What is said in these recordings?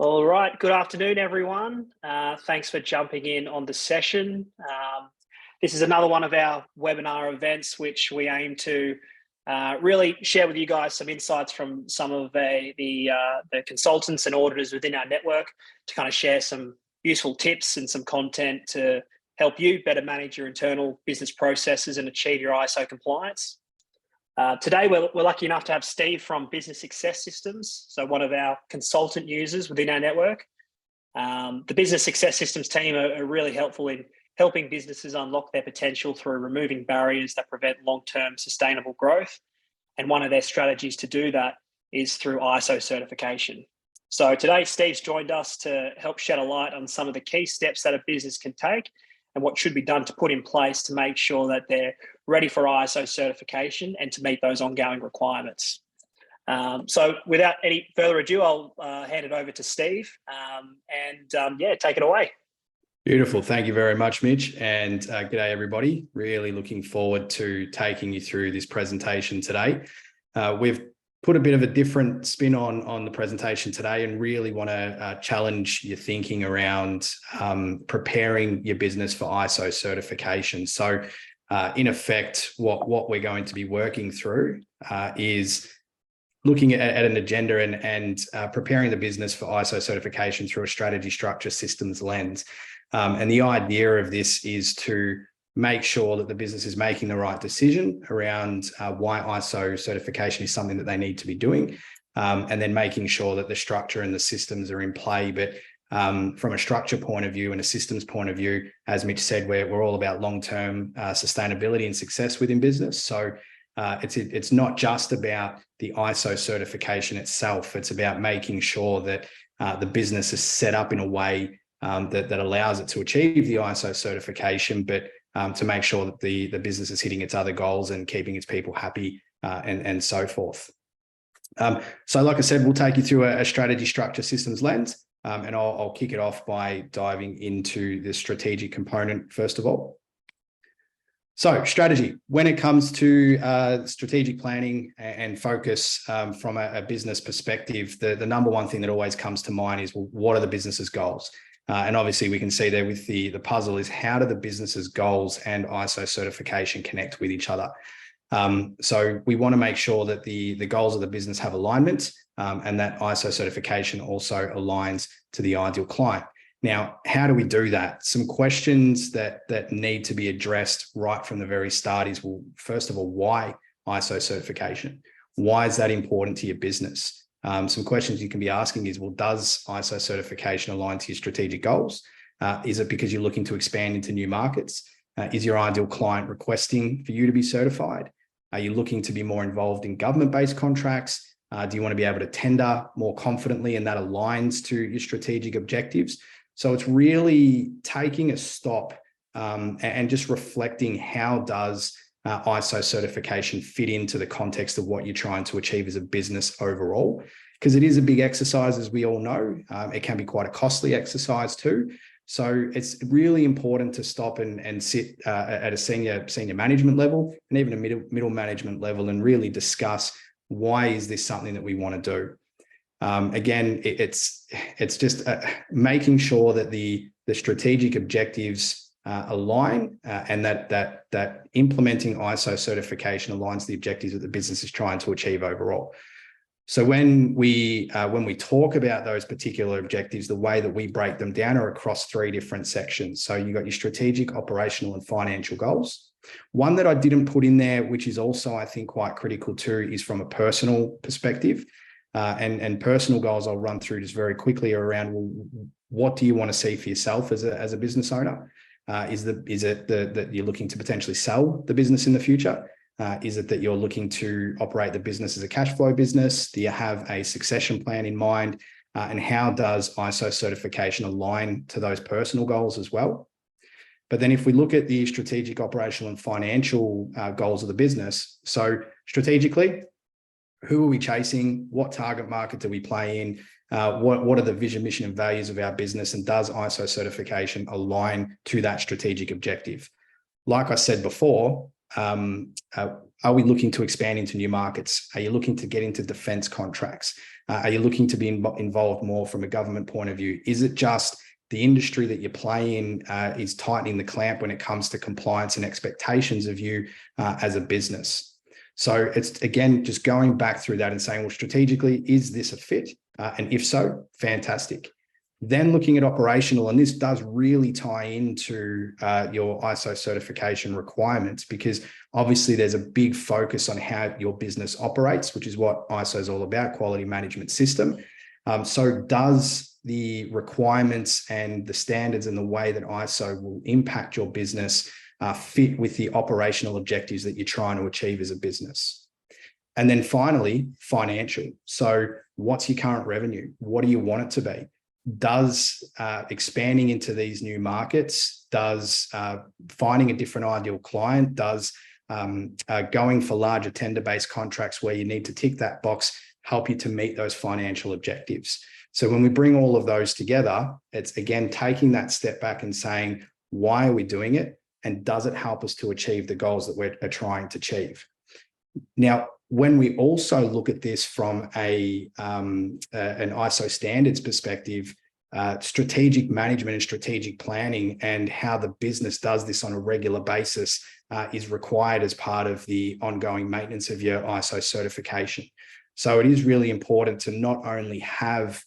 All right. Good afternoon, everyone. Thanks for jumping in on the session. This is another one of our webinar events, which we aim to really share with you guys some insights from some of the consultants and auditors within our network to kind of share some useful tips and some content to help you better manage your internal business processes and achieve your ISO compliance. Today, we're lucky enough to have Steve from Business Success Systems, so one of our consultant users within our network. The Business Success Systems team are really helpful in helping businesses unlock their potential through removing barriers that prevent long-term sustainable growth. And one of their strategies to do that is through ISO certification. So today, Steve's joined us to help shed a light on some of the key steps that a business can take and what should be done to put in place to make sure that they're ready for ISO certification and to meet those ongoing requirements. So without any further ado, I'll hand it over to Steve and take it away. Beautiful. Thank you very much, Mitch. And g'day, everybody. Really looking forward to taking you through this presentation today. We've put a bit of a different spin on the presentation today and really want to challenge your thinking around preparing your business for ISO certification. So in effect, what we're going to be working through is looking at an agenda and preparing the business for ISO certification through a strategy, structure, systems lens. And the idea of this is to make sure that the business is making the right decision around why ISO certification is something that they need to be doing, and then making sure that the structure and the systems are in play. But from a structure point of view and a systems point of view, as Mitch said, we're all about long-term sustainability and success within business. So it's not just about the ISO certification itself. It's about making sure that the business is set up in a way that allows it to achieve the ISO certification, but to make sure that the business is hitting its other goals and keeping its people happy and so forth. So like I said, we'll take you through a strategy, structure, systems lens, and I'll kick it off by diving into the strategic component first of all. So strategy, when it comes to strategic planning and focus from a business perspective, the number one thing that always comes to mind is, well, what are the business's goals? And obviously we can see there with the puzzle is, how do the business's goals and ISO certification connect with each other? So we want to make sure that the goals of the business have alignment, and that ISO certification also aligns to the ideal client. Now, how do we do that? Some questions that need to be addressed right from the very start is, well, first of all, why ISO certification? Why is that important to your business? Some questions you can be asking is, well, does ISO certification align to your strategic goals? Is it because you're looking to expand into new markets? Is your ideal client requesting for you to be certified? Are you looking to be more involved in government-based contracts? Do you want to be able to tender more confidently and that aligns to your strategic objectives? So it's really taking a stop and just reflecting, how does ISO certification fit into the context of what you're trying to achieve as a business overall? Because it is a big exercise, as we all know. It can be quite a costly exercise too. So it's really important to stop and sit at a senior management level and even a middle management level and really discuss, why is this something that we want to do? Again, it's just making sure that the strategic objectives align and that implementing ISO certification aligns the objectives that the business is trying to achieve overall. So when we talk about those particular objectives, the way that we break them down are across three different sections. So you've got your strategic, operational, and financial goals. One that I didn't put in there, which is also, I think, quite critical too, is from a personal perspective. And personal goals I'll run through just very quickly around, well, what do you want to see for yourself as a business owner? Is it that you're looking to potentially sell the business in the future? Is it that you're looking to operate the business as a cash flow business? Do you have a succession plan in mind? And how does ISO certification align to those personal goals as well? But then if we look at the strategic, operational, and financial goals of the business, so strategically, who are we chasing? What target market do we play in? What are the vision, mission, and values of our business? And does ISO certification align to that strategic objective? Like I said before, Are we looking to expand into new markets? Are you looking to get into defense contracts? Are you looking to be involved more from a government point of view? Is it just the industry that you play in is tightening the clamp when it comes to compliance and expectations of you as a business? So it's, again, just going back through that and saying, well, strategically, is this a fit? And if so, fantastic. Then looking at operational, and this does really tie into your ISO certification requirements, because obviously there's a big focus on how your business operates, which is what ISO is all about, quality management system. So does the requirements and the standards and the way that ISO will impact your business fit with the operational objectives that you're trying to achieve as a business? And then finally, financial. So what's your current revenue? What do you want it to be? Does expanding into these new markets, does finding a different ideal client, does going for larger tender-based contracts where you need to tick that box help you to meet those financial objectives? So when we bring all of those together, it's, again, taking that step back and saying, why are we doing it? And does it help us to achieve the goals that we're trying to achieve? Now, when we also look at this from an ISO standards perspective, strategic management and strategic planning and how the business does this on a regular basis is required as part of the ongoing maintenance of your ISO certification. So it is really important to not only have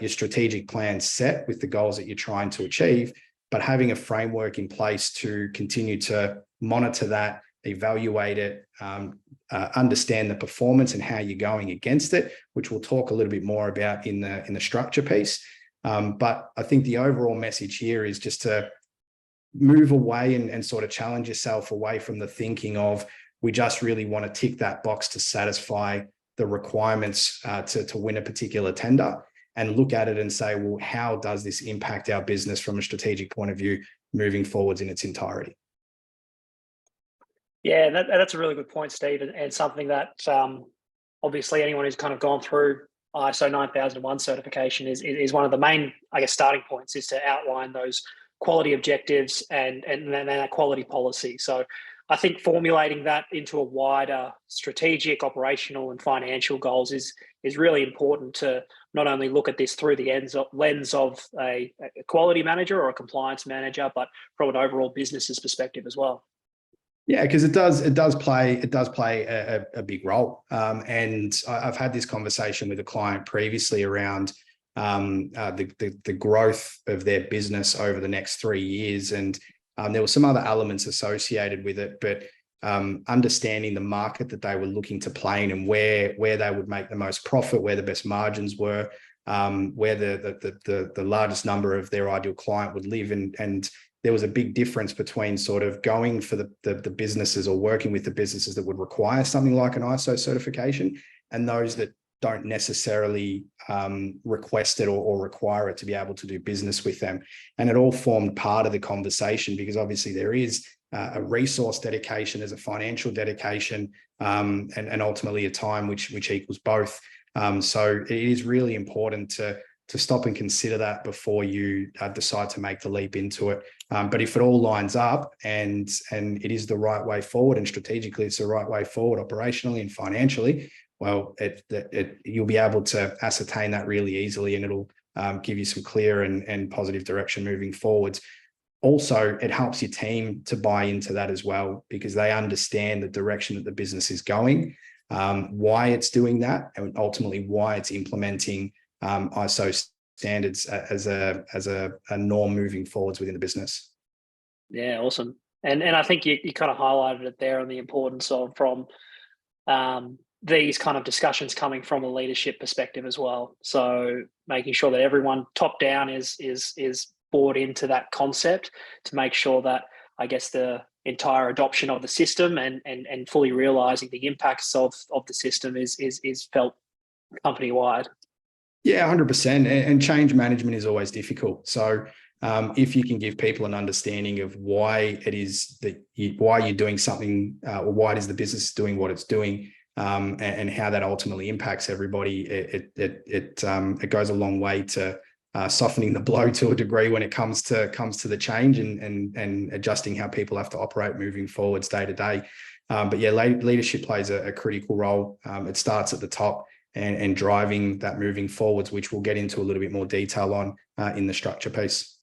your strategic plan set with the goals that you're trying to achieve, but having a framework in place to continue to monitor that, evaluate it, understand the performance and how you're going against it, which we'll talk a little bit more about in the structure piece. But I think the overall message here is just to move away and sort of challenge yourself away from the thinking of, we just really want to tick that box to satisfy the requirements to win a particular tender, and look at it and say, well, how does this impact our business from a strategic point of view moving forwards in its entirety? Yeah, that's a really good point, Steve, and something that obviously anyone who's kind of gone through ISO 9001 certification is one of the main, I guess, starting points, is to outline those quality objectives and then that quality policy. So I think formulating that into a wider strategic, operational, and financial goals is really important, to not only look at this through the lens of a quality manager or a compliance manager, but from an overall business's perspective as well. Yeah, because it does play a big role. And I've had this conversation with a client previously around the growth of their business over the next 3 years, and there were some other elements associated with it, but understanding the market that they were looking to play in and where they would make the most profit, where the best margins were, where the largest number of their ideal client would live, and there was a big difference between sort of going for the businesses or working with the businesses that would require something like an ISO certification, and those that don't necessarily request it or require it to be able to do business with them. And it all formed part of the conversation, because obviously there is a resource dedication, as a financial dedication, and ultimately a time which equals both. So it is really important to stop and consider that before you decide to make the leap into it. But if it all lines up and it is the right way forward, and strategically it's the right way forward, operationally and financially, well, you'll be able to ascertain that really easily, and it'll give you some clear and positive direction moving forwards. Also, it helps your team to buy into that as well, because they understand the direction that the business is going, why it's doing that, and ultimately why it's implementing ISO standards as a norm moving forwards within the business. Yeah, awesome. And I think you kind of highlighted it there on the importance of from these kind of discussions coming from a leadership perspective as well. So making sure that everyone top down is bought into that concept, to make sure that, I guess, the entire adoption of the system and fully realizing the impacts of the system is felt company wide. Yeah, 100%. And change management is always difficult. So if you can give people an understanding of why it is that why you're doing something, or why it is the business doing what it's doing, and how that ultimately impacts everybody, it goes a long way to softening the blow to a degree when it comes to the change and adjusting how people have to operate moving forwards day to day. But yeah, leadership plays a critical role. It starts at the top and driving that moving forwards, which we'll get into a little bit more detail on in the structure piece.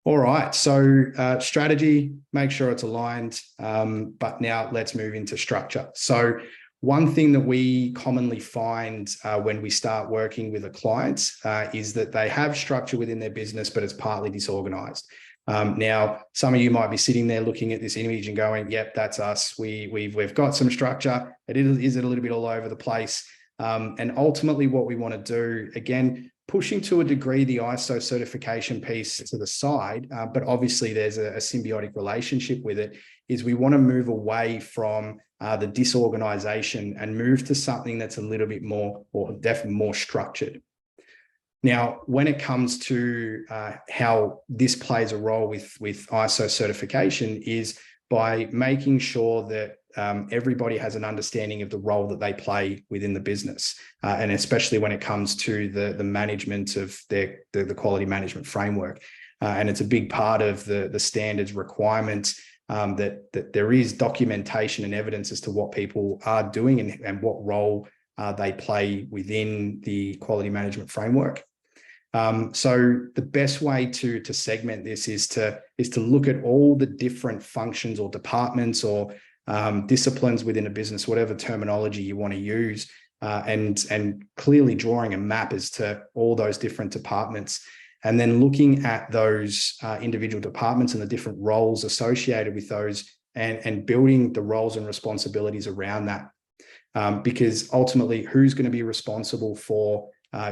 All right, so strategy, make sure it's aligned, but now let's move into structure. So one thing that we commonly find when we start working with a client is that they have structure within their business, but it's partly disorganized. Now, some of you might be sitting there looking at this image and going, yep, that's us. We've got some structure. Is it a little bit all over the place? And ultimately what we want to do, again, pushing to a degree the ISO certification piece to the side, but obviously there's a symbiotic relationship with it, is we want to move away from the disorganization and move to something that's a little bit more, or definitely more structured. Now, when it comes to how this plays a role with ISO certification is by making sure that everybody has an understanding of the role that they play within the business, and especially when it comes to the management of the quality management framework. And it's a big part of the standards requirements that there is documentation and evidence as to what people are doing and what role they play within the quality management framework. So the best way to segment this is to look at all the different functions or departments or disciplines within a business, whatever terminology you want to use, and clearly drawing a map as to all those different departments, and then looking at those individual departments and the different roles associated with those, and building the roles and responsibilities around that. Because ultimately, who's going to be responsible for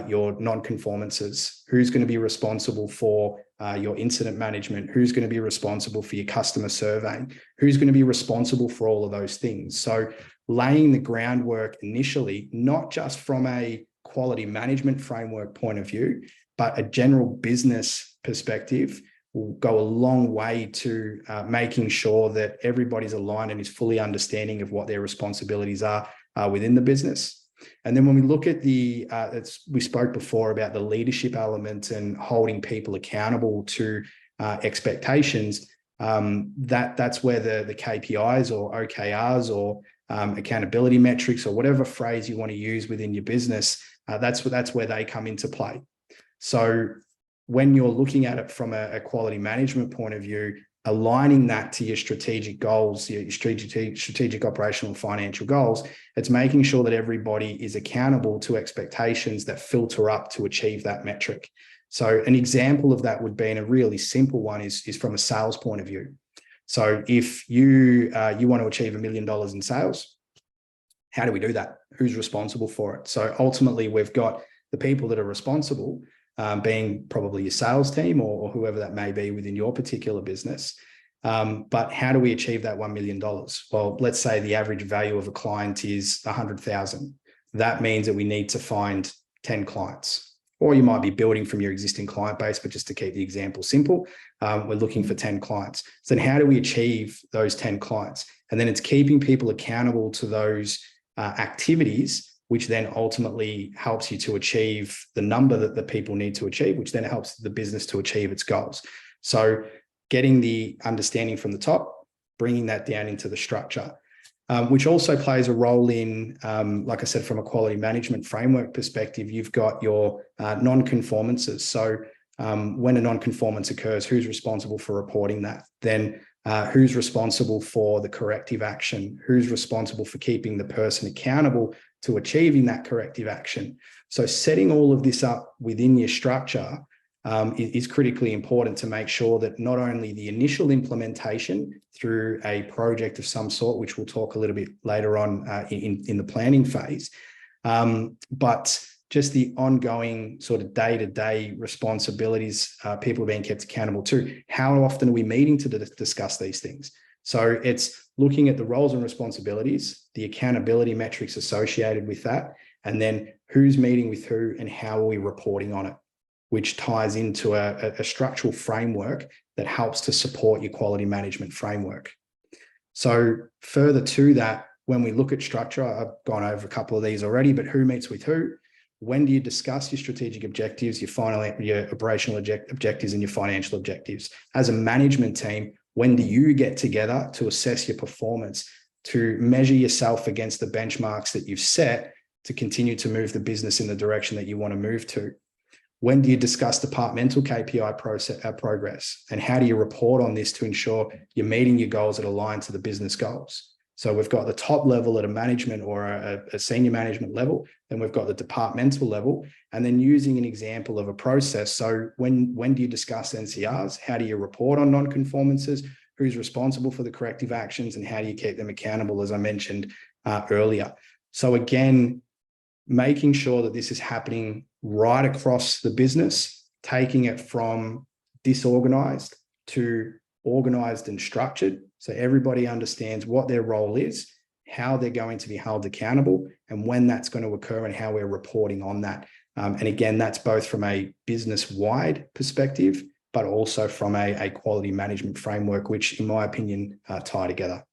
your non-conformances? Who's going to be responsible for your incident management? Who's going to be responsible for your customer surveying? Who's going to be responsible for all of those things? So laying the groundwork initially, not just from a quality management framework point of view, but a general business perspective, will go a long way to making sure that everybody's aligned and is fully understanding of what their responsibilities are within the business. And then when we look at we spoke before about the leadership element and holding people accountable to expectations, that's where the KPIs or OKRs or accountability metrics or whatever phrase you want to use within your business, that's where they come into play. So when you're looking at it from a quality management point of view, aligning that to your strategic goals, your strategic operational and financial goals, it's making sure that everybody is accountable to expectations that filter up to achieve that metric. So an example of that would be, and a really simple one is from a sales point of view. So if you want to achieve $1 million in sales, how do we do that? Who's responsible for it? So ultimately, we've got the people that are responsible, being probably your sales team or whoever that may be within your particular business. But how do we achieve that $1 million? Well, let's say the average value of a client is $100,000. That means that we need to find 10 clients. Or you might be building from your existing client base, but just to keep the example simple, we're looking for 10 clients. So then how do we achieve those 10 clients? And then it's keeping people accountable to those activities, which then ultimately helps you to achieve the number that the people need to achieve, which then helps the business to achieve its goals. So getting the understanding from the top, bringing that down into the structure, which also plays a role in, like I said, from a quality management framework perspective, you've got your non-conformances. So when a non-conformance occurs, who's responsible for reporting that? Then who's responsible for the corrective action? Who's responsible for keeping the person accountable to achieving that corrective action? So setting all of this up within your structure is critically important to make sure that not only the initial implementation through a project of some sort, which we'll talk a little bit later on in the planning phase, but just the ongoing sort of day-to-day responsibilities people are being kept accountable to. How often are we meeting to discuss these things? So it's looking at the roles and responsibilities, the accountability metrics associated with that, and then who's meeting with who and how are we reporting on it, which ties into a structural framework that helps to support your quality management framework. So further to that, when we look at structure, I've gone over a couple of these already, but who meets with who? When do you discuss your strategic objectives, your operational objectives, and your financial objectives? As a management team, When do you get together to assess your performance, to measure yourself against the benchmarks that you've set to continue to move the business in the direction that you want to move to? When do you discuss departmental KPI progress? And how do you report on this to ensure you're meeting your goals that align to the business goals? So we've got the top level at a management or a senior management level, then we've got the departmental level, and then using an example of a process. So when do you discuss NCRs? How do you report on non-conformances? Who's responsible for the corrective actions, and how do you keep them accountable, as I mentioned earlier? So again, making sure that this is happening right across the business, taking it from disorganized to organized and structured, so everybody understands what their role is, how they're going to be held accountable, and when that's going to occur, and how we're reporting on that. And again, that's both from a business-wide perspective, but also from a quality management framework, which, in my opinion, tie together.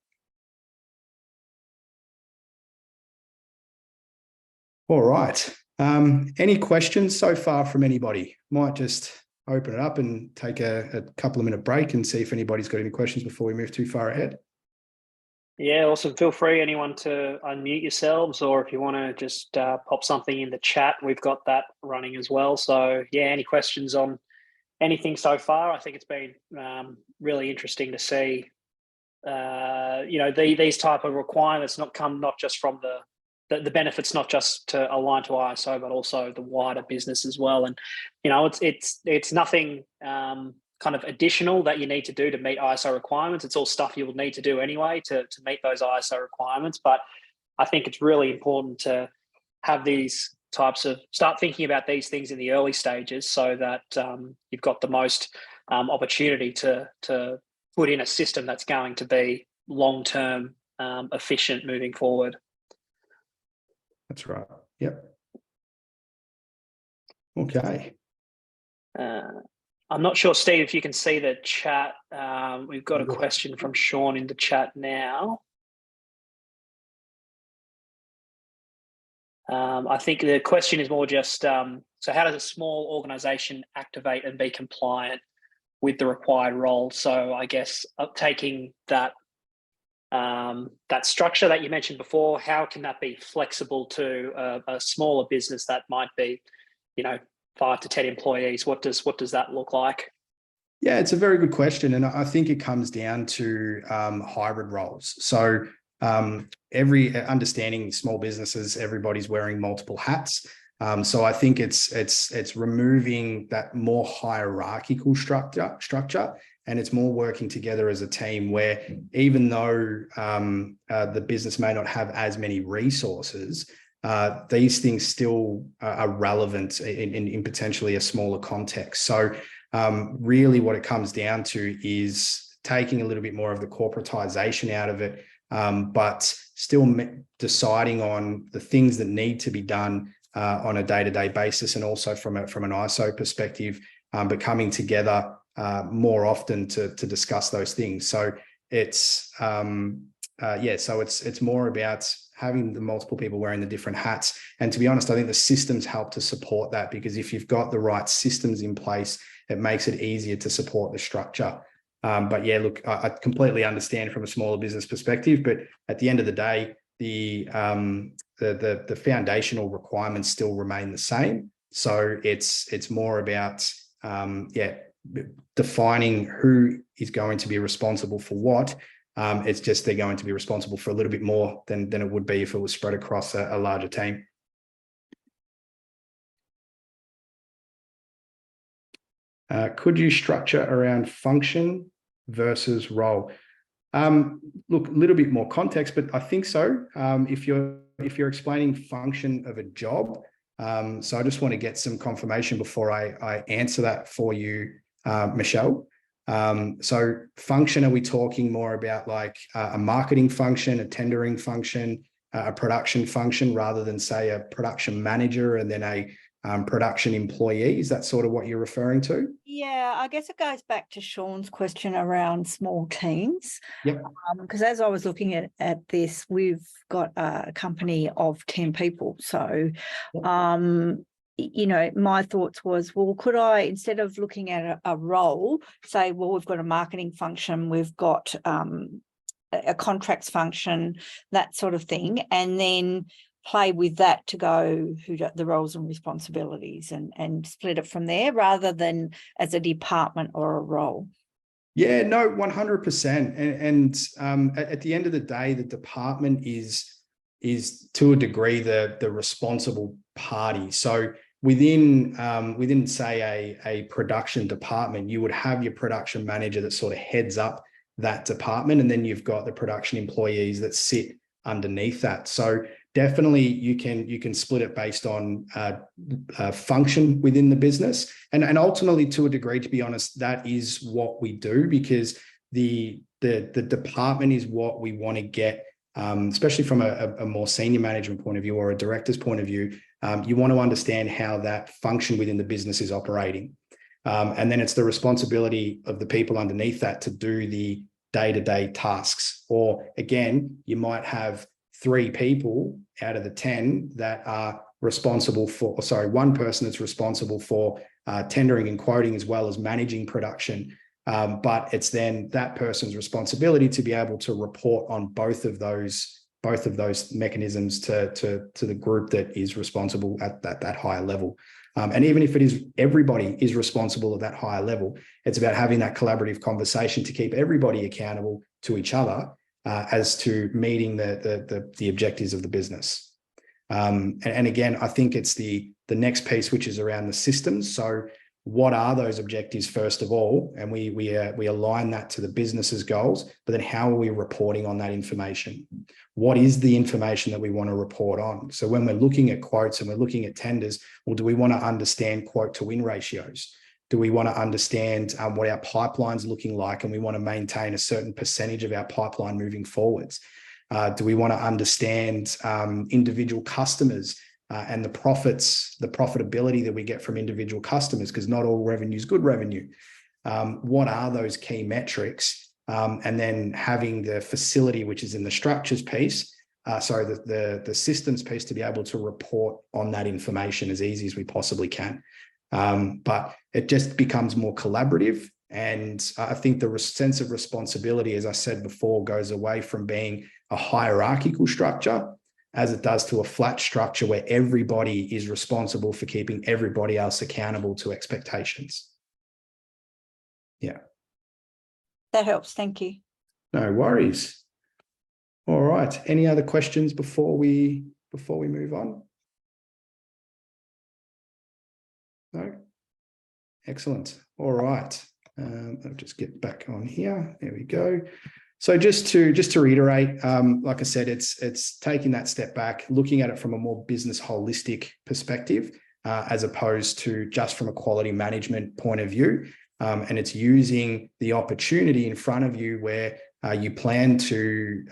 All right. Any questions so far from anybody? Might just open it up and take a couple of minute break and see if anybody's got any questions before we move too far ahead. Yeah, awesome. Feel free, anyone, to unmute yourselves, or if you want to just pop something in the chat, we've got that running as well. So yeah, any questions on anything so far? I think it's been really interesting to see, these type of requirements not just from the benefits, not just to align to ISO, but also the wider business as well. And it's nothing kind of additional that you need to do to meet ISO requirements. It's all stuff you will need to do anyway to meet those ISO requirements. But I think it's really important to have these types of, start thinking about these things in the early stages, so that you've got the most opportunity to put in a system that's going to be long-term efficient moving forward. That's right. Yep. Okay. I'm not sure, Steve, if you can see the chat. We've got a question from Sean in the chat now. I think the question is more just, so how does a small organization activate and be compliant with the required role? So I guess taking that structure that you mentioned before, how can that be flexible to a smaller business that might be, 5 to 10 employees? What does that look like? Yeah, it's a very good question. And I think it comes down to hybrid roles. So every understanding small businesses, everybody's wearing multiple hats. So I think it's removing that more hierarchical structure, and it's more working together as a team, where even though the business may not have as many resources, these things still are relevant in potentially a smaller context. So really what it comes down to is taking a little bit more of the corporatization out of it, but still deciding on the things that need to be done on a day-to-day basis, and also from an ISO perspective, but coming together more often to discuss those things. So it's it's more about having the multiple people wearing the different hats. And to be honest, I think the systems help to support that, because if you've got the right systems in place, it makes it easier to support the structure. But yeah, look, I completely understand from a smaller business perspective, but at the end of the day, the foundational requirements still remain the same. So it's more about defining who is going to be responsible for what. It's just they're going to be responsible for a little bit more than it would be if it was spread across a larger team. Could you structure around function versus role? Look, a little bit more context, but I think so. If you're explaining function of a job, so I just want to get some confirmation before I answer that for you, Michelle. So function, are we talking more about like a marketing function, a tendering function, a production function, rather than say a production manager and then a production employee? Is that sort of what you're referring to? Yeah, I guess it goes back to Sean's question around small teams. Yep. Because as I was looking at this, we've got a company of 10 people. So my thoughts was, well, could I, instead of looking at a role, say, well, we've got a marketing function, we've got a contracts function, that sort of thing, and then play with that to go the roles and responsibilities and split it from there rather than as a department or a role. Yeah, no, 100%. And at the end of the day, the department is to a degree the responsible party. So within say a production department, you would have your production manager that sort of heads up that department, and then you've got the production employees that sit underneath that. So definitely you can split it based on function within the business, and ultimately, to a degree, to be honest, that is what we do, because the department is what we want to get, especially from a more senior management point of view or a director's point of view. You want to understand how that function within the business is operating, and then it's the responsibility of the people underneath that to do the day-to-day tasks. Or again, you might have 3 people out of the 10 that are responsible for, one person that's responsible for tendering and quoting as well as managing production. But it's then that person's responsibility to be able to report on both of those mechanisms to the group that is responsible at that higher level. And even if it is everybody is responsible at that higher level, it's about having that collaborative conversation to keep everybody accountable to each other as to meeting the objectives of the business. And again, I think it's the next piece, which is around the systems. So what are those objectives first of all? And we align that to the business's goals, but then how are we reporting on that information? What is the information that we want to report on? So when we're looking at quotes and we're looking at tenders, well, do we want to understand quote to win ratios? Do we want to understand what our pipeline's looking like, and we want to maintain a certain percentage of our pipeline moving forwards? Do we want to understand individual customers and the profitability that we get from individual customers? Because not all revenue is good revenue. What are those key metrics? And then having the facility, which is in the structures piece, the systems piece, to be able to report on that information as easy as we possibly can. But it just becomes more collaborative. And I think the sense of responsibility, as I said before, goes away from being a hierarchical structure as it does to a flat structure where everybody is responsible for keeping everybody else accountable to expectations. Yeah. That helps. Thank you. No worries. All right. Any other questions before we move on? No? Excellent. All right. I'll just get back on here. There we go. So just to reiterate, like I said, it's taking that step back, looking at it from a more business holistic perspective, as opposed to just from a quality management point of view. And it's using the opportunity in front of you where you plan to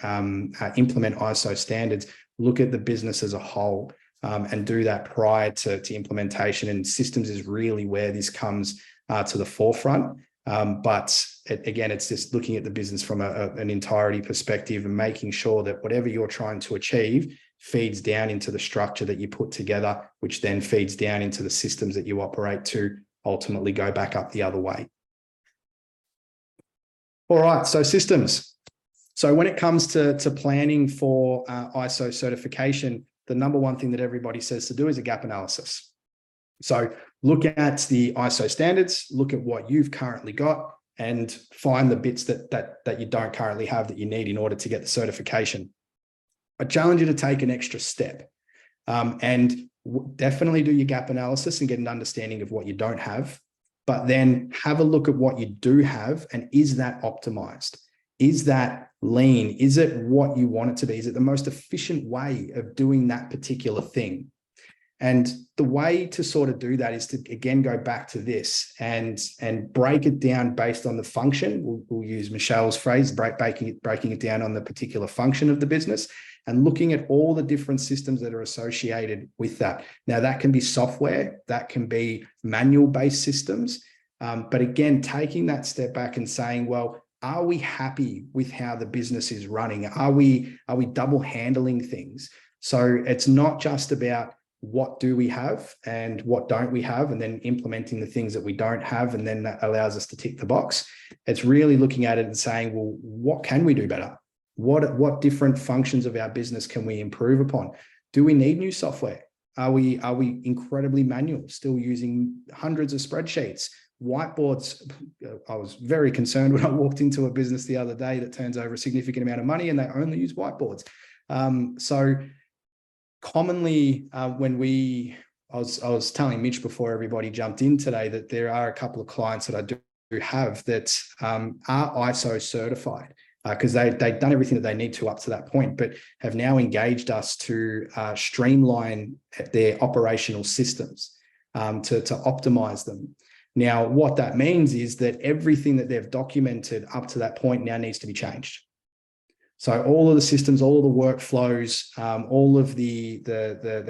implement ISO standards, look at the business as a whole, and do that prior to implementation. And systems is really where this comes to the forefront. But again, it's just looking at the business from an entirety perspective and making sure that whatever you're trying to achieve feeds down into the structure that you put together, which then feeds down into the systems that you operate to ultimately go back up the other way. All right, so systems. So when it comes to planning for ISO certification, the number one thing that everybody says to do is a gap analysis. So look at the ISO standards, look at what you've currently got, and find the bits that you don't currently have that you need in order to get the certification. I challenge you to take an extra step and definitely do your gap analysis and get an understanding of what you don't have, but then have a look at what you do have, and is that optimized? Is that lean? Is it what you want it to be? Is it the most efficient way of doing that particular thing? And the way to sort of do that is to, again, go back to this and break it down based on the function. We'll use Michelle's phrase, breaking it down on the particular function of the business, and looking at all the different systems that are associated with that. Now, that can be software, that can be manual-based systems. But again, taking that step back and saying, well, are we happy with how the business is running? Are we double handling things? So it's not just about what do we have and what don't we have, and then implementing the things that we don't have, and then that allows us to tick the box. It's really looking at it and saying, well, what can we do better? What different functions of our business can we improve upon? Do we need new software? Are we incredibly manual, still using hundreds of spreadsheets, whiteboards? I was very concerned when I walked into a business the other day that turns over a significant amount of money and they only use whiteboards. So commonly, I was telling Mitch before everybody jumped in today that there are a couple of clients that I do have that are ISO certified, because they've done everything that they need to up to that point, but have now engaged us to streamline their operational systems, to optimize them. Now, what that means is that everything that they've documented up to that point now needs to be changed. So all of the systems, all of the workflows, all of the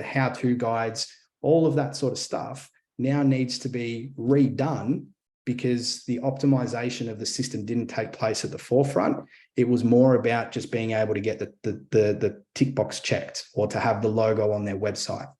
how-to guides, all of that sort of stuff now needs to be redone, because the optimization of the system didn't take place at the forefront. It was more about just being able to get the tick box checked or to have the logo on their website.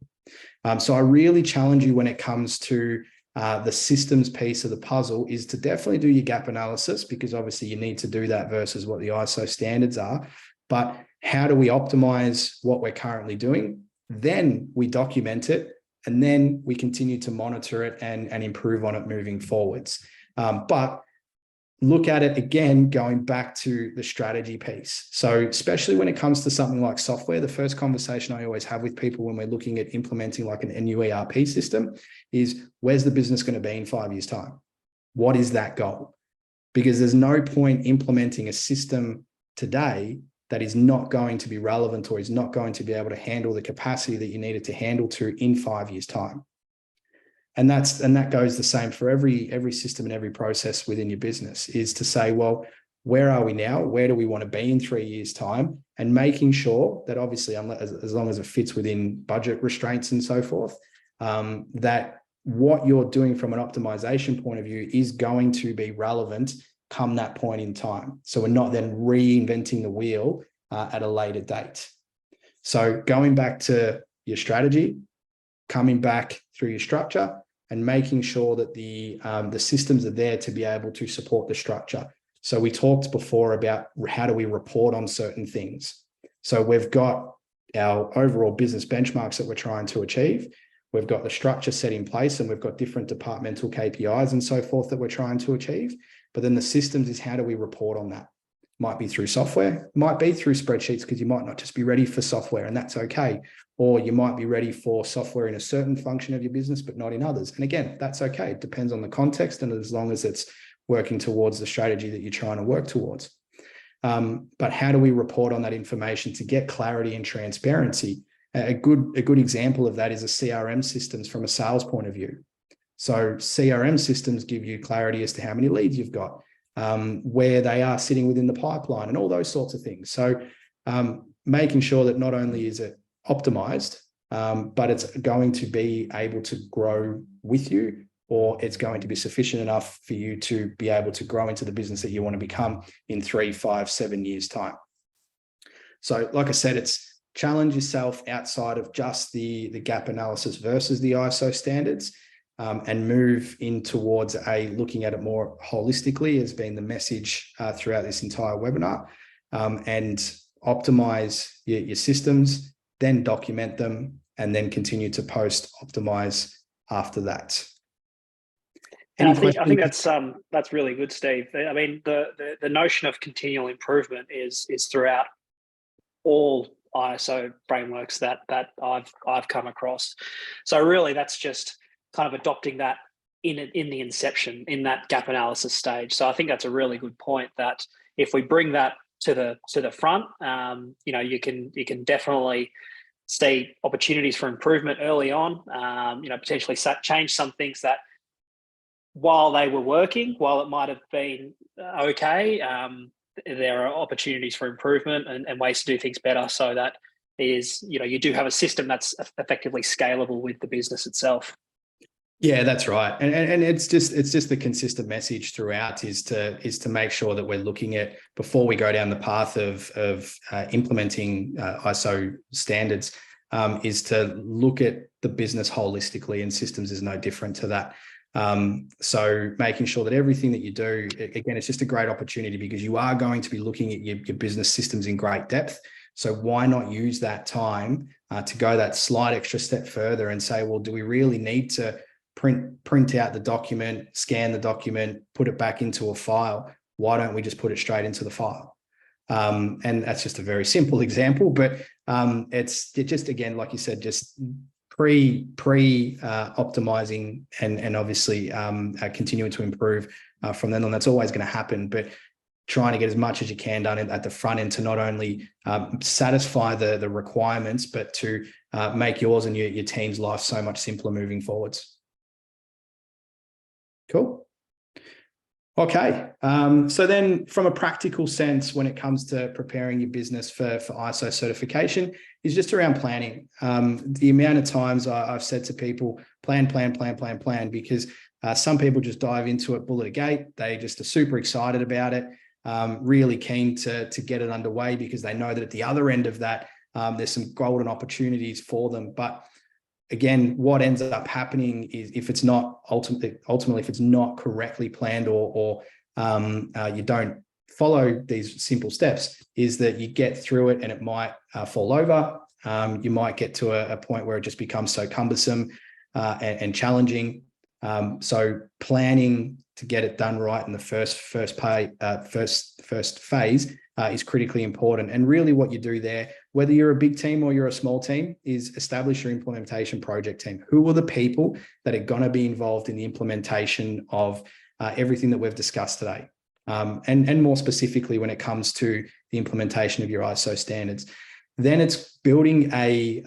So I really challenge you when it comes to the systems piece of the puzzle is to definitely do your gap analysis, because obviously you need to do that versus what the ISO standards are. But how do we optimize what we're currently doing? Then we document it, and then we continue to monitor it and improve on it moving forwards. But look at it again, going back to the strategy piece. So especially when it comes to something like software, the first conversation I always have with people when we're looking at implementing like a new ERP system is, where's the business going to be in 5 years' time? What is that goal? Because there's no point implementing a system today that is not going to be relevant or is not going to be able to handle the capacity that you need it to handle to in 5 years' time. And that goes the same for every system and every process within your business, is to say, well, where are we now? Where do we want to be in 3 years' time? And making sure that obviously, as long as it fits within budget restraints and so forth, that what you're doing from an optimization point of view is going to be relevant come that point in time. So we're not then reinventing the wheel at a later date. So going back to your strategy, coming back through your structure, and making sure that the systems are there to be able to support the structure. So we talked before about how do we report on certain things. So we've got our overall business benchmarks that we're trying to achieve. We've got the structure set in place, and we've got different departmental KPIs and so forth that we're trying to achieve. But then the systems is, how do we report on that? Might be through software, might be through spreadsheets, because you might not just be ready for software, and that's okay. Or you might be ready for software in a certain function of your business, but not in others. And again, that's okay. It depends on the context, and as long as it's working towards the strategy that you're trying to work towards. But how do we report on that information to get clarity and transparency? A good example of that is a CRM systems from a sales point of view. So CRM systems give you clarity as to how many leads you've got, where they are sitting within the pipeline, and all those sorts of things. So making sure that not only is it optimized, but it's going to be able to grow with you, or it's going to be sufficient enough for you to be able to grow into the business that you want to become in 3, 5, 7 years' time. So like I said, it's challenge yourself outside of just the gap analysis versus the ISO standards, and move in towards looking at it more holistically, has been the message throughout this entire webinar, and optimize your systems, then document them, and then continue to post-optimize after that. And I think that's really good, Steve. I mean, the notion of continual improvement is throughout all ISO frameworks that I've come across. So really, that's just kind of adopting that in the inception, in that gap analysis stage. So I think that's a really good point, that if we bring that to the front, you can definitely see opportunities for improvement early on. Potentially change some things that, while they were working, while it might have been okay, there are opportunities for improvement and ways to do things better. So that is, you do have a system that's effectively scalable with the business itself. Yeah, that's right. And it's just the consistent message throughout is to make sure that we're looking at, before we go down the path of implementing ISO standards, is to look at the business holistically, and systems is no different to that. So making sure that everything that you do, again, it's just a great opportunity because you are going to be looking at your business systems in great depth. So why not use that time to go that slight extra step further and say, well, do we really need to print out the document, scan the document, put it back into a file? Why don't we just put it straight into the file? And that's just a very simple example, but it's just, again, like you said, just optimizing and obviously continuing to improve from then on. That's always going to happen, but trying to get as much as you can done at the front end to not only satisfy the requirements, but to make yours and your team's life so much simpler moving forwards. Cool. Okay. So then from a practical sense, when it comes to preparing your business for ISO certification, is just around planning. The amount of times I've said to people, plan, because some people just dive into it bullet a gate. They just are super excited about it, really keen to get it underway because they know that at the other end of that, there's some golden opportunities for them. But again, what ends up happening is if it's not ultimately if it's not correctly planned or you don't follow these simple steps, is that you get through it and it might fall over. You might get to a point where it just becomes so cumbersome and challenging. So planning to get it done right in the first phase is critically important. And really what you do there, whether you're a big team or you're a small team, is establish your implementation project team. Who are the people that are going to be involved in the implementation of everything that we've discussed today? And more specifically, when it comes to the implementation of your ISO standards. Then it's building a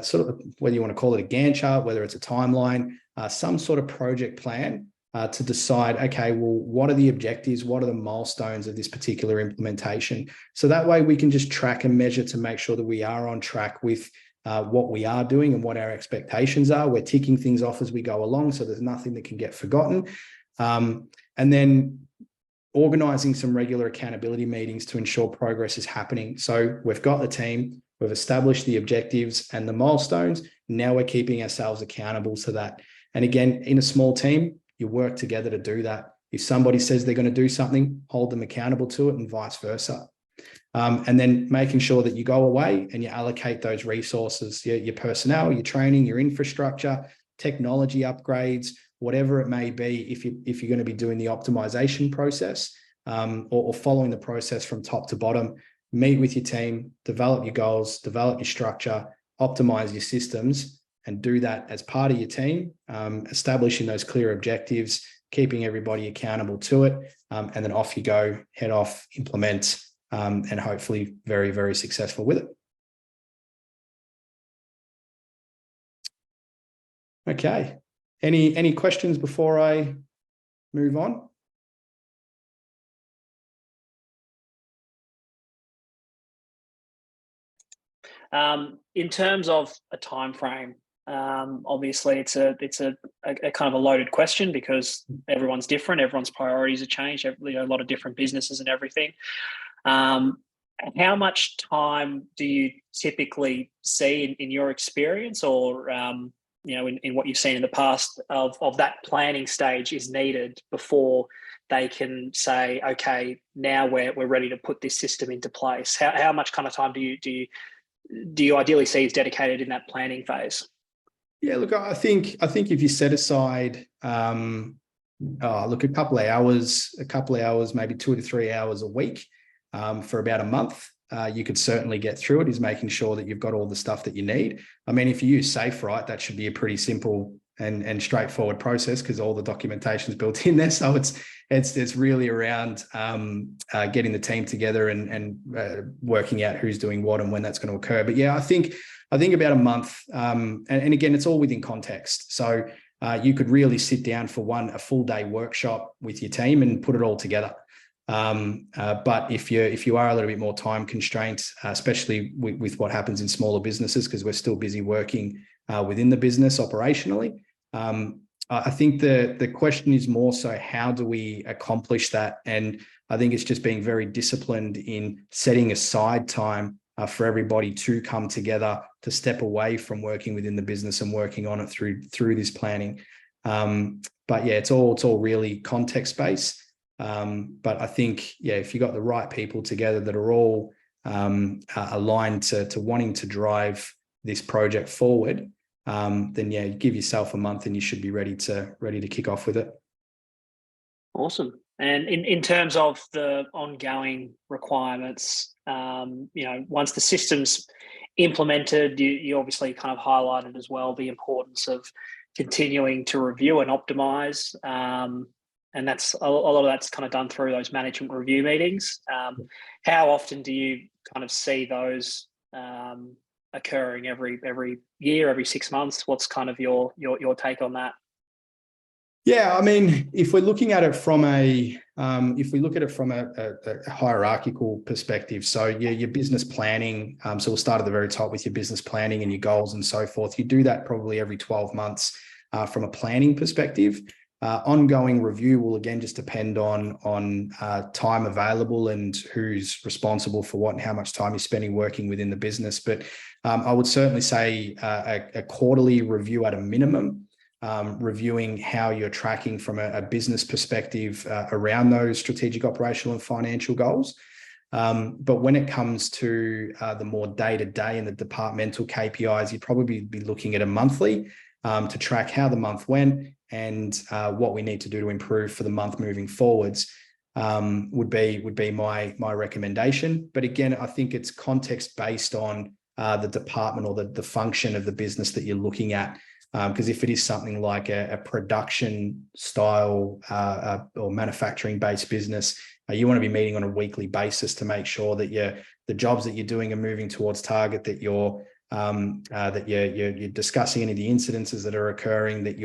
sort of, whether you want to call it a Gantt chart, whether it's a timeline, some sort of project plan to decide, okay, well, what are the objectives? What are the milestones of this particular implementation? So that way we can just track and measure to make sure that we are on track with what we are doing and what our expectations are. We're ticking things off as we go along, so there's nothing that can get forgotten. And then organizing some regular accountability meetings to ensure progress is happening. So we've got the team, we've established the objectives and the milestones. Now we're keeping ourselves accountable to that. And again, in a small team, you work together to do that. If somebody says they're going to do something, hold them accountable to it and vice versa. And then making sure that you go away and you allocate those resources, your personnel, your training, your infrastructure, technology upgrades, whatever it may be, if you're going to be doing the optimization process or following the process from top to bottom, meet with your team, develop your goals, develop your structure, optimize your systems, and do that as part of your team, establishing those clear objectives, keeping everybody accountable to it, and then off you go, head off, implement, and hopefully very, very successful with it. Okay. Any questions before I move on? In terms of a time frame, obviously it's a kind of a loaded question because everyone's different, everyone's priorities have changed, a lot of different businesses and everything. How much time do you typically see in your experience, or in what you've seen in the past of that planning stage is needed before they can say, okay, now we're ready to put this system into place? How much kind of time do you ideally see is dedicated in that planning phase? Yeah, look, I think if you set aside, a couple of hours, maybe 2 to 3 hours a week for about a month, you could certainly get through it, is making sure that you've got all the stuff that you need. I mean, if you use SafeWrite, that should be a pretty simple and straightforward process because all the documentation is built in there. So it's really around getting the team together and working out who's doing what and when that's going to occur. But yeah, I think about a month. And again, it's all within context. So you could really sit down for a full day workshop with your team and put it all together. But if you are a little bit more time constrained, especially with what happens in smaller businesses, because we're still busy working within the business operationally, I think the question is more so, how do we accomplish that? And I think it's just being very disciplined in setting aside time for everybody to come together, to step away from working within the business and working on it through this planning. But yeah, it's all really context based. But I think, yeah, if you got the right people together that are all aligned to wanting to drive this project forward, then yeah, give yourself a month and you should be ready to kick off with it. Awesome. And in terms of the ongoing requirements, once the system's implemented, you obviously kind of highlighted as well the importance of continuing to review and optimize. And that's a lot of that's kind of done through those management review meetings. How often do you kind of see those occurring? Every year, every 6 months? What's kind of your take on that? Yeah, I mean, if we're looking at it from a hierarchical perspective, so your business planning, so we'll start at the very top with your business planning and your goals and so forth. You do that probably every 12 months from a planning perspective. Ongoing review will again just depend on time available and who's responsible for what and how much time you're spending working within the business. But I would certainly say a quarterly review at a minimum. Reviewing how you're tracking from a business perspective around those strategic, operational, and financial goals. But when it comes to the more day-to-day and the departmental KPIs, you'd probably be looking at a monthly to track how the month went and what we need to do to improve for the month moving forwards. Would be my recommendation. But again, I think it's context based on the department or the function of the business that you're looking at. Because if it is something like a production style or manufacturing based business, you want to be meeting on a weekly basis to make sure that the jobs that you're doing are moving towards target, that you're discussing any of the incidences that are occurring, that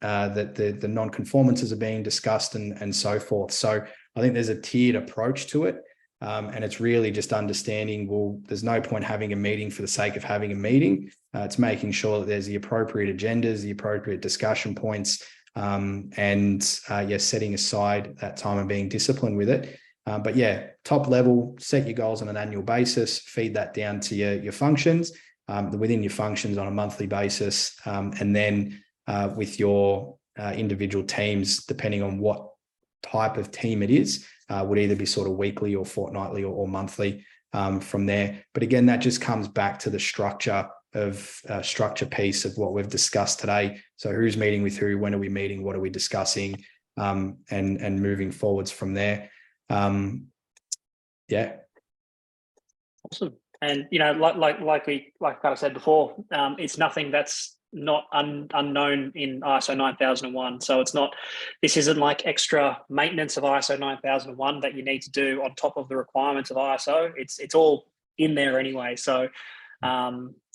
that the non-conformances are being discussed and so forth. So I think there's a tiered approach to it. And it's really just understanding, well, there's no point having a meeting for the sake of having a meeting. It's making sure that there's the appropriate agendas, the appropriate discussion points, and setting aside that time and being disciplined with it. But yeah, top level, set your goals on an annual basis, feed that down to your functions, within your functions on a monthly basis, and then with your individual teams, depending on what type of team it is, would either be sort of weekly or fortnightly or monthly from there. But again, that just comes back to the structure piece of what we've discussed today. So who's meeting with who, when are we meeting, what are we discussing, and moving forwards from there. Yeah. Awesome. And like I said before, it's nothing that's not unknown in ISO 9001. So this isn't like extra maintenance of ISO 9001 that you need to do on top of the requirements of ISO. It's all in there anyway. So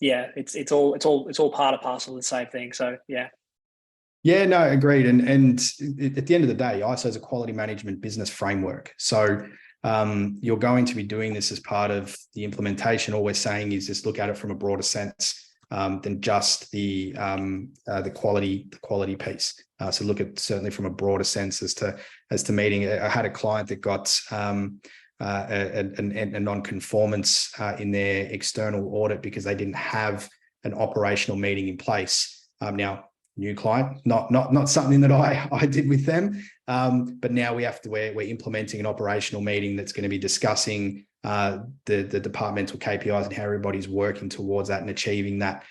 it's all part and parcel of the same thing. So yeah. Yeah, no, agreed. And at the end of the day, ISO is a quality management business framework. So you're going to be doing this as part of the implementation. All we're saying is just look at it from a broader sense than just the quality piece. So look at certainly from a broader sense as to meeting. I had a client that got a non-conformance in their external audit because they didn't have an operational meeting in place. Now, new client, not something that I did with them, but now we're implementing an operational meeting that's going to be discussing the departmental KPIs and how everybody's working towards that and achieving that.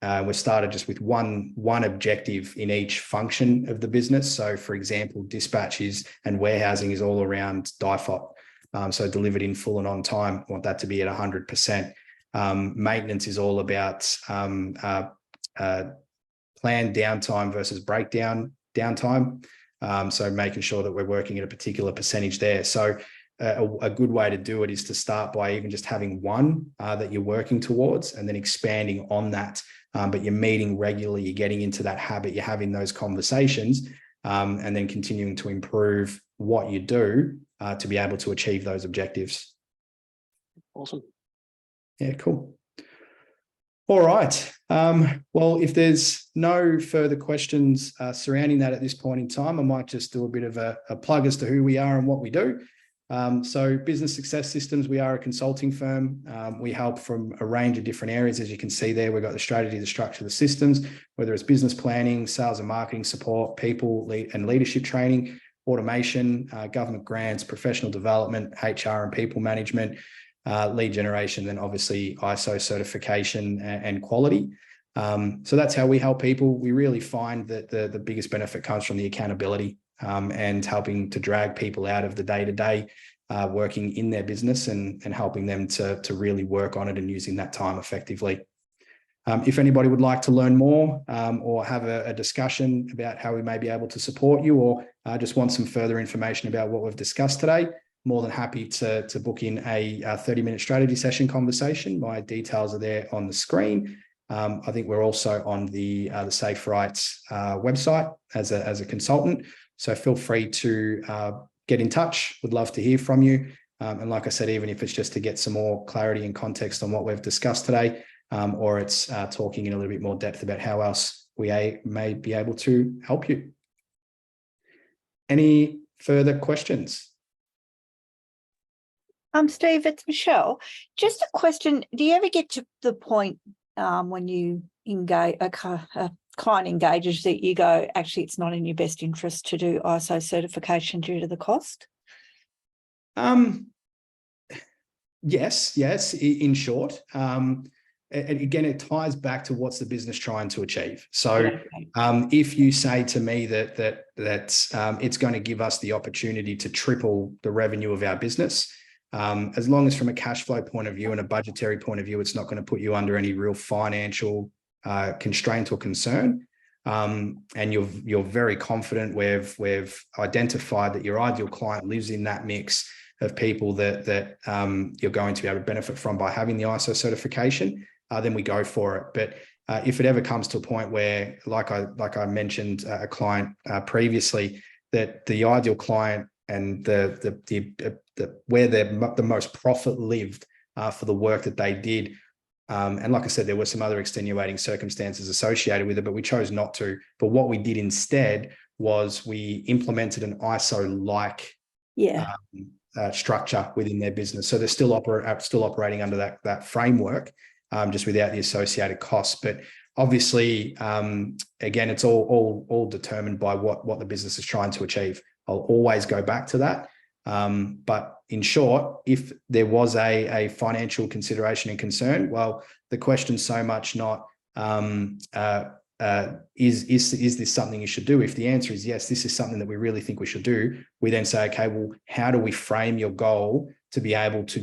We started just with one objective in each function of the business. So, for example, dispatches and warehousing is all around DIFOT, so delivered in full and on time. I want that to be at 100%. Maintenance is all about planned downtime versus breakdown downtime. So making sure that we're working at a particular percentage there. So a good way to do it is to start by even just having one that you're working towards and then expanding on that. But you're meeting regularly, you're getting into that habit, you're having those conversations, and then continuing to improve what you do to be able to achieve those objectives. Awesome. Yeah, cool. All right. Well, if there's no further questions surrounding that at this point in time, I might just do a bit of a plug as to who we are and what we do. So Business Success Systems, we are a consulting firm. We help from a range of different areas. As you can see there, we've got the strategy, the structure, the systems, whether it's business planning, sales and marketing support, people and leadership training, automation, government grants, professional development, HR and people management, lead generation, then obviously ISO certification and quality. So that's how we help people. We really find that the biggest benefit comes from the accountability and helping to drag people out of the day-to-day working in their business and helping them to really work on it and using that time effectively. If anybody would like to learn more or have a discussion about how we may be able to support you, or just want some further information about what we've discussed today, more than happy to book in a 30-minute strategy session conversation. My details are there on the screen. I think we're also on the Safe Rights website as a consultant. So feel free to get in touch. Would love to hear from you. And like I said, even if it's just to get some more clarity and context on what we've discussed today, or it's talking in a little bit more depth about how else we may be able to help you. Any further questions? Steve, it's Michelle. Just a question. Do you ever get to the point when you engage a client engages that you go, actually, it's not in your best interest to do ISO certification due to the cost? Yes, in short. And again, it ties back to what's the business trying to achieve. So if you say to me that it's going to give us the opportunity to triple the revenue of our business, as long as from a cash flow point of view and a budgetary point of view, it's not going to put you under any real financial constraint or concern, and you're very confident we've identified that your ideal client lives in that mix of people that you're going to be able to benefit from by having the ISO certification, then we go for it. But if it ever comes to a point where, like I mentioned a client previously, that the ideal client and where the most profit lived for the work that they did. And like I said, there were some other extenuating circumstances associated with it, but we chose not to. But what we did instead was we implemented an ISO-like structure within their business. So they're still operating under that framework, just without the associated costs. But obviously, again, it's all determined by what the business is trying to achieve. I'll always go back to that. But in short, if there was a financial consideration and concern, well, the question's so much not is this something you should do? If the answer is yes, this is something that we really think we should do, we then say, okay, well, how do we frame your goal to be able to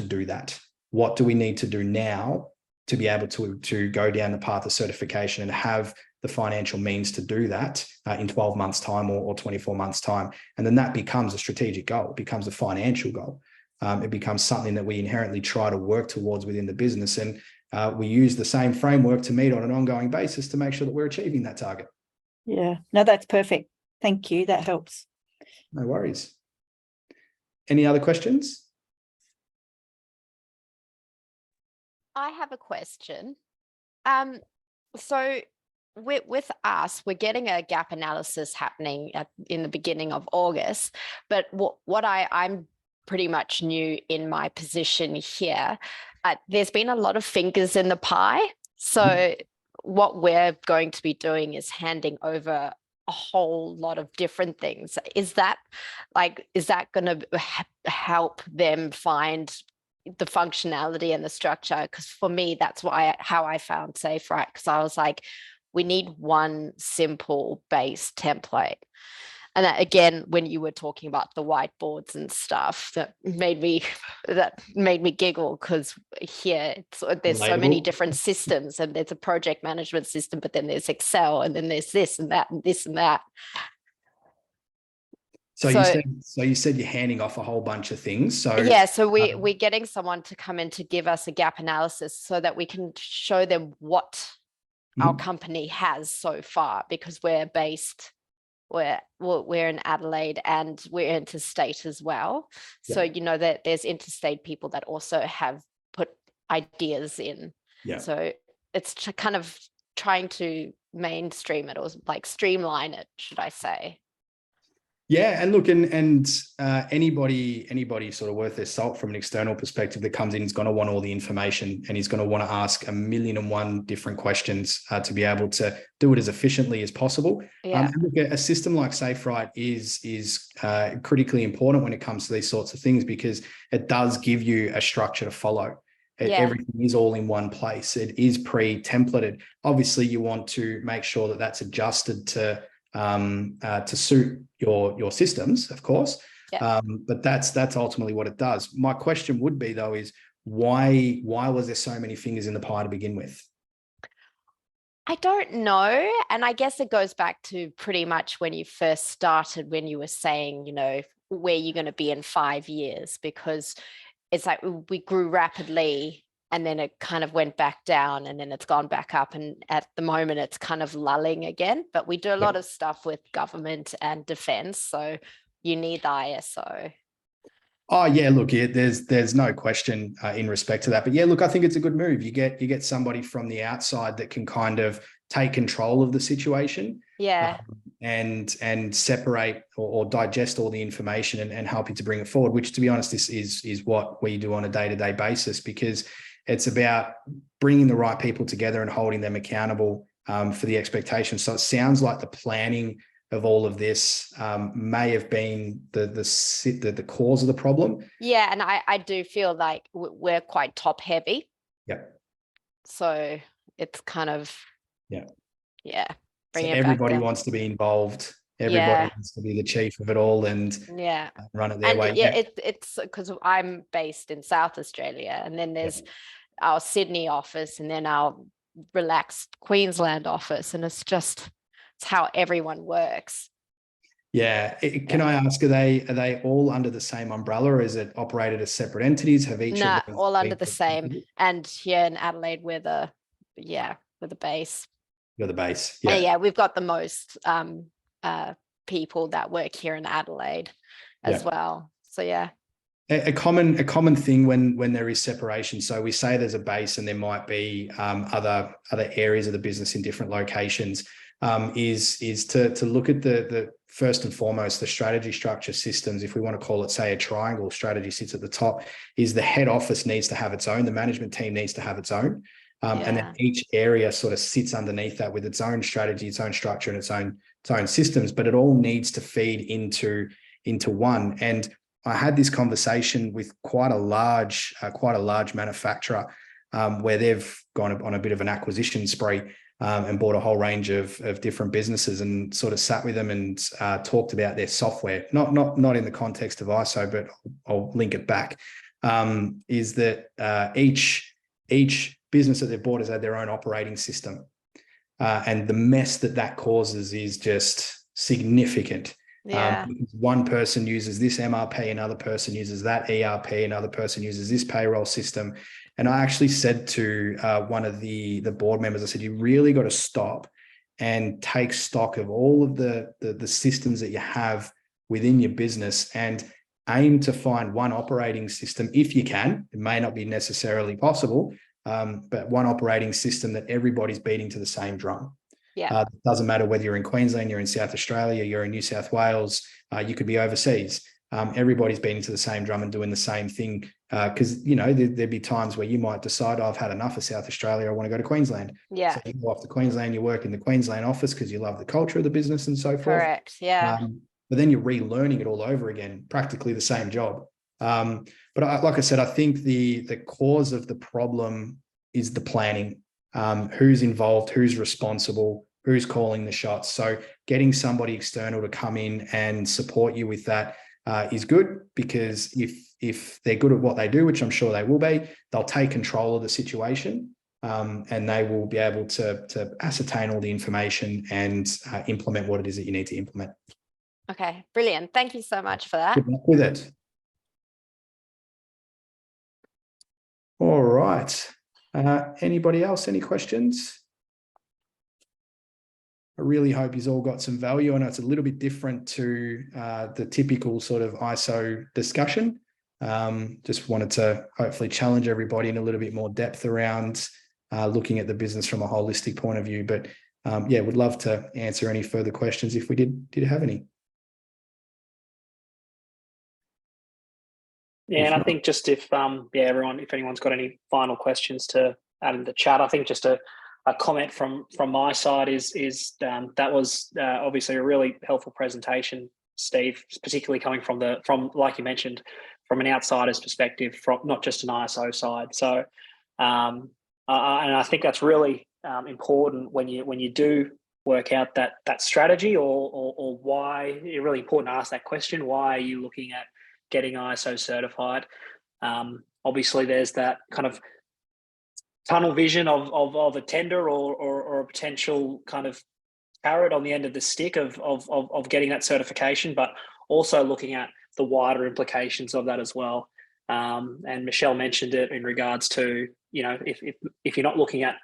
do that? What do we need to do now to be able to go down the path of certification and have the financial means to do that in 12 months time or 24 months time? And then that becomes a strategic goal, it becomes a financial goal. It becomes something that we inherently try to work towards within the business. And we use the same framework to meet on an ongoing basis to make sure that we're achieving that target. Yeah, no, that's perfect. Thank you. That helps. No worries. Any other questions? I have a question. So with us, we're getting a gap analysis happening in the beginning of August. But what I'm pretty much new in my position here. There's been a lot of fingers in the pie. So what we're going to be doing is handing over a whole lot of different things. Is that going to help them find the functionality and the structure? Because for me, that's how I found Safe Right, because I was like, we need one simple base template. And that, again, when you were talking about the whiteboards and stuff, that made me giggle, because here there's so many different systems, and there's a project management system, but then there's Excel, and then there's this and that and this and that. So you said you're handing off a whole bunch of things. So yeah, so we're getting someone to come in to give us a gap analysis so that we can show them what our company has so far, because we're in Adelaide and we're interstate as well. So you know that there's interstate people that also have put ideas in. Yeah. So it's kind of trying to mainstream it, or like streamline it, should I say? Yeah, and look, and anybody sort of worth their salt from an external perspective that comes in is going to want all the information, and he's going to want to ask 1,000,001 different questions to be able to do it as efficiently as possible. Yeah. And look, a system like SafeWrite is critically important when it comes to these sorts of things, because it does give you a structure to follow. Yeah. Everything is all in one place. It is pre-templated. Obviously, you want to make sure that that's adjusted to suit your systems, of course. Yeah. But that's ultimately what it does. My question would be, though, is why was there so many fingers in the pie to begin with? I don't know. And I guess it goes back to pretty much when you first started, when you were saying, you know, where you're going to be in 5 years, because it's like we grew rapidly and then it kind of went back down and then it's gone back up. And at the moment, it's kind of lulling again. But we do a lot of stuff with government and defense. So you need the ISO. Oh yeah, look, there's no question in respect to that. But yeah, look, I think it's a good move. You get somebody from the outside that can kind of take control of the situation. Yeah. And separate or digest all the information and help you to bring it forward, which, to be honest, this is what we do on a day-to-day basis, because it's about bringing the right people together and holding them accountable for the expectations. So it sounds like the planning of all of this may have been the cause of the problem. Yeah, and I do feel like we're quite top heavy. Yeah. So it's kind of yeah. So everybody wants to be involved. Everybody wants to be the chief of it all and run it their way. It's because I'm based in South Australia, and then there's our Sydney office, and then our relaxed Queensland office, and it's how everyone works. Yeah. Can I ask, are they all under the same umbrella, or is it operated as separate entities? Have each of them all under the same? And here in Adelaide, we're the base. You're the base. Yeah, we've got the most people that work here in Adelaide as well. So yeah. A common thing when there is separation. So we say there's a base, and there might be other areas of the business in different locations. Is to look at the first and foremost the strategy, structure, systems. If we want to call it, say, a triangle, strategy sits at the top. Is the head office needs to have its own. The management team needs to have its own. And then each area sort of sits underneath that with its own strategy, its own structure, and its own systems. But it all needs to feed into one. And I had this conversation with quite a large manufacturer where they've gone on a bit of an acquisition spree and bought a whole range of different businesses, and sort of sat with them and talked about their software. Not in the context of ISO, but I'll link it back. Is that each business that they've bought has had their own operating system, and the mess that causes is just significant. One person uses this MRP, another person uses that ERP, another person uses this payroll system. And I actually said to one of the board members, I said, you really got to stop and take stock of all of the systems that you have within your business, and aim to find one operating system if you can. It may not be necessarily possible, but one operating system that everybody's beating to the same drum. It doesn't matter whether you're in Queensland, you're in South Australia, you're in New South Wales, you could be overseas. Everybody's beating to the same drum and doing the same thing. Because, there'd be times where you might decide, I've had enough of South Australia, I want to go to Queensland. Yeah. So you go off to Queensland, you work in the Queensland office because you love the culture of the business and so forth. Correct. Yeah. But then you're relearning it all over again, practically the same job. But like I said, I think the cause of the problem is the planning. Who's involved, who's responsible, who's calling the shots. So getting somebody external to come in and support you with that is good, because if they're good at what they do, which I'm sure they will be, they'll take control of the situation, and they will be able to ascertain all the information and implement what it is that you need to implement. Okay, brilliant. Thank you so much for that. Good luck with it. All right. Anybody else? Any questions? I really hope you've all got some value. I know it's a little bit different to the typical sort of ISO discussion. Just wanted to hopefully challenge everybody in a little bit more depth around looking at the business from a holistic point of view. But would love to answer any further questions if we did have any. Yeah, and I think just if if anyone's got any final questions to add in the chat, I think just a comment from my side is that was obviously a really helpful presentation, Steve, particularly coming from like you mentioned, from an outsider's perspective, from not just an ISO side. So, and I think that's really important when you do work out that strategy or why. It's really important to ask that question: why are you looking at getting ISO certified? Obviously, there's that kind of tunnel vision of a tender or a potential kind of carrot on the end of the stick of getting that certification, but also looking at the wider implications of that as well. And Michelle mentioned it in regards to, if you're not looking at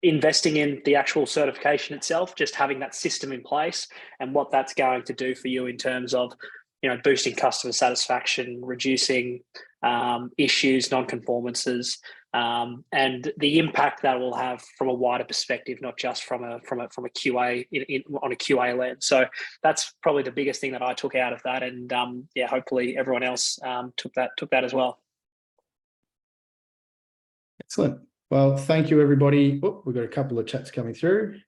investing in the actual certification itself, just having that system in place and what that's going to do for you in terms of, boosting customer satisfaction, reducing issues, non-conformances, and the impact that will have from a wider perspective, not just from a QA on a QA lens. So that's probably the biggest thing that I took out of that, and hopefully everyone else took that as well. Excellent. Well, thank you, everybody. Oh, we've got a couple of chats coming through.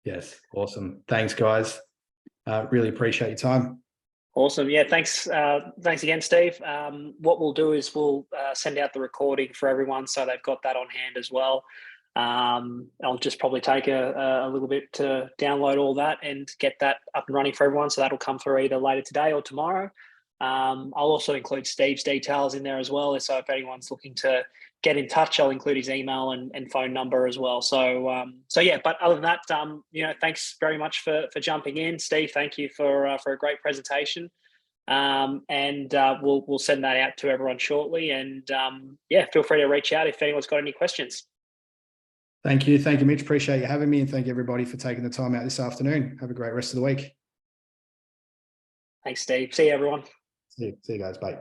Yes, awesome. Thanks, guys. Really appreciate your time. Awesome. Yeah, thanks. Thanks again, Steve. What we'll do is we'll send out the recording for everyone so they've got that on hand as well. I'll just probably take a little bit to download all that and get that up and running for everyone. So that'll come through either later today or tomorrow. I'll also include Steve's details in there as well. So if anyone's looking to get in touch, I'll include his email and phone number as well. So yeah, but other than that, thanks very much for jumping in. Steve, thank you for a great presentation. And we'll send that out to everyone shortly. And feel free to reach out if anyone's got any questions. Thank you. Thank you, Mitch. Appreciate you having me, and thank you, everybody, for taking the time out this afternoon. Have a great rest of the week. Thanks, Steve. See you, everyone. See you guys. Bye.